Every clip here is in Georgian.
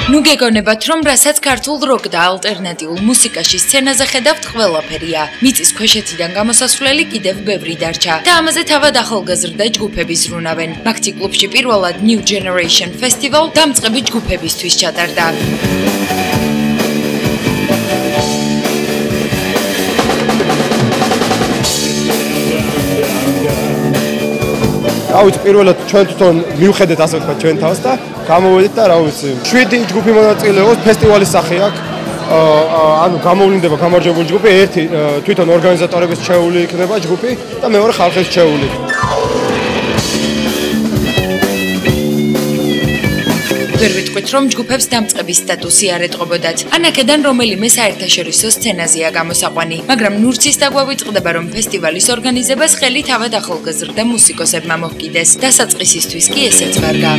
ნუ გეგონებათ, რომ რასაც ქართულ როკ და ალტერნატიულ მუსიკაში სცენაზე ხედავთ ყველაფერია. მიწის ქვეშეთიდან გამოსასვლელი კიდევ ბევრი დარჩა და ამაზე თავად ახალგაზრდა ჯგუფები ზრუნავენ. მაგთი კლუბში პირველად New Generation Festival დამწყები ჯგუფებისთვის ჩატარდა. რა ვიცი, პირველად ჩვენ თვითონ მივხედეთ ასე ვთქვათ ჩვენ თავს და გამოვედით და რა ვიცი, 7 ჯგუფი მონაწილეობს, ფესტივალის სახე აქვს. ანუ გამოვლინდება გამარჯვებული ჯგუფი, ერთი თვითონ ორგანიზატორების შეეული იქნება ჯგუფი და მეორე ხალხის შეეული. ვერ ვიტყვით, რომ ჯგუფებს დამწყების სტატუსი არ ეტყობოდათ. ანაკედან რომელიმე საერთაშორისო სცენაზეა გამოსაყვანი, მაგრამ ნურცის დაგვავიწყდება, რომ ფესტივალის ორგანიზებას ხელი თავად ახალგაზრდა მუსიკოსებმა მოჰკიდეს. დასაწყისისთვის კი ესეც ვარგა.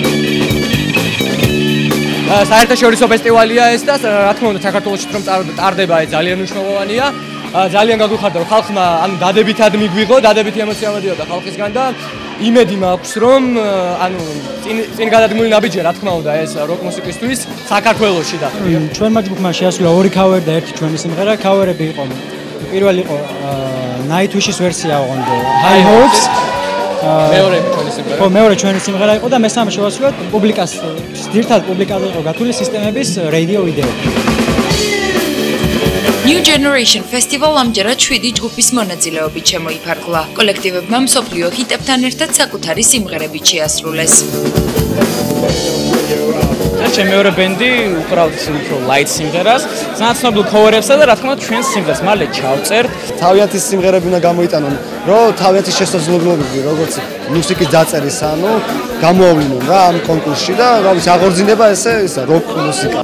საერთაშორისო ფესტივალია ეს და რა თქმა უნდა საქართველოში რომ ტარდება ეს ძალიან მნიშვნელოვანია. ძალიან გაგვიხარდა რომ ხალხმა ანუ დადებითად მიგვიღო, დადებითი ემოცია მოდიოდა ხალხისგან და იმედი მაქვს რომ ანუ წინ გადადგმული ნაბიჯია რა თქმა უნდა ეს როკ მუსიკისთვის საქართველოში და ჩვენმა ჯგუფმა შეასრულა 2 ქავერი და 1 ჩვენი სიმღერა. ქავერები იყო პირველი იყო Nightwish-ის ვერსია ოღონდ High Hopes. მეორე ჩვენი სიმღერა იყო და მესამე შევასრულეთ პუბლიკას ძირითადად პუბლიკაზე იყო გათვლილი სისტემების რადიო ვიდეო. New Generation Festival ამჯერად 7 ჯგუფის მონაწილეობით შემოიფარგლა. კოლექტივებმა მსოფლიო ჰიტებთან ერთად საკუთარი სიმღერებით შეასრულეს. ჩემი მეორე ბენდი უკრავთ უფრო light სიმღერას, სანაცნობლ ქოვერებსა და რა თქმა უნდა ჩვენს სიმღერას მალე ჩავწერთ. თავიანთი სიმღერები უნდა გამოიტანონ, რომ თავიანთი შესაძლებლობები, როგორც მუსიკის დაწერის, ანუ გამოავლინონ რა ამ კონკურსში და რა ვიცი, აღორძინება ესე როკ მუსიკა.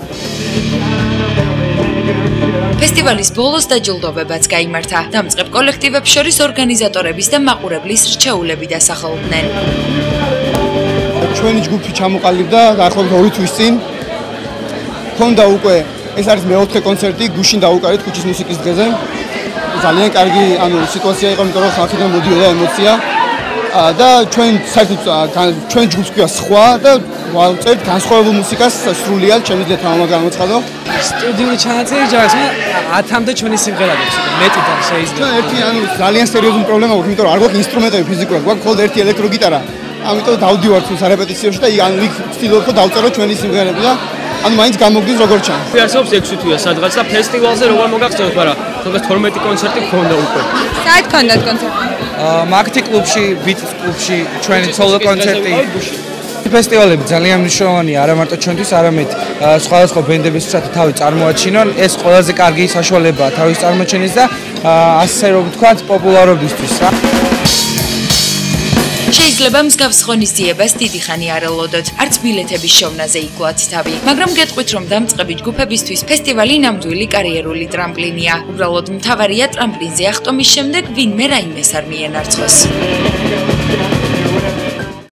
ფესტივალის ბოლოს დაჯილდოვებაც გაიმართა. დამწყებ კოლექტივებს შორის ორგანიზატორების და მაყურებლის რჩეულები დასახელდნენ. ჩვენი ჯგუფი ჩამოყალიბდა დაახლოებით 2 თვის წინ. ქონდა უკვე ეს არის მეოთხე კონცერტი, გუშინ დაუკარეთ ქუჩის მუსიკის დღეზე. ძალიან კარგი ანუ სიტუაცია იყო, იმიტომ რომ ხალხიდან მოდიოდა ემოცია. და ჩვენ საერთოდ ჩვენ ჯგუფს ქვია სხვა და ვწერთ განსხვავებულ მუსიკას სრულიად, შემიძლია თამამად გამოცხადო. სტუდიური ჩანაწერი ჯარს 10-მდე ჩვენი სიმღერა გვაქვს, მეტიდან შეიძლება. ერთი ანუ ძალიან სერიოზული პრობლემა გვაქვს, იმიტომ რომ არ გვაქვს ინსტრუმენტები ფიზიკურად, გვაქვს მხოლოდ ერთი ელექტროგიტარა. ამიტომ დავდივართ სარეპეტიციოში და ანუ იქ ვცდილობ რომ დავწერო ჩვენი სიმღერები და ანუ მაინც გამოგდის როგორ ჩანს. არსებობს 6 თვეა სადღაც და ფესტივალზე როგორ მოგახსენოთ, მაგრამ თუნდაც 12 კონცერტი გქონდა უკვე. საერთოდ გქონდათ კონცერტი? მაგთი კლუბში, ბიტს კლუბში ჩვენი სოლო კონცერტი. ფესტივალები ძალიან მნიშვნელოვანია არა მარტო ჩვენთვის, არამედ სხვადასხვა ბენდებისთვისაც თავი წარმოაჩინონ. ეს ყველაზე კარგი საშუალებაა თავის წარმოჩენის და ასე რომ ვთქვათ, პოპულარობისთვის რა. შეიძლება მსგავს ღონისძიებას დიდი ხანი არ ელოდოთ, არც ბილეთების შევნაზე იკლათ თავი, მაგრამ გეტყვით, რომ დამწყები ჯგუფებისთვის ფესტივალი ნამდვილი კარიერული ტრამპლინია. უბრალოდ მთავარია ტრამპლინზე ახტომის შემდეგ ვინმე რაიმეს არ მიენარცხოს.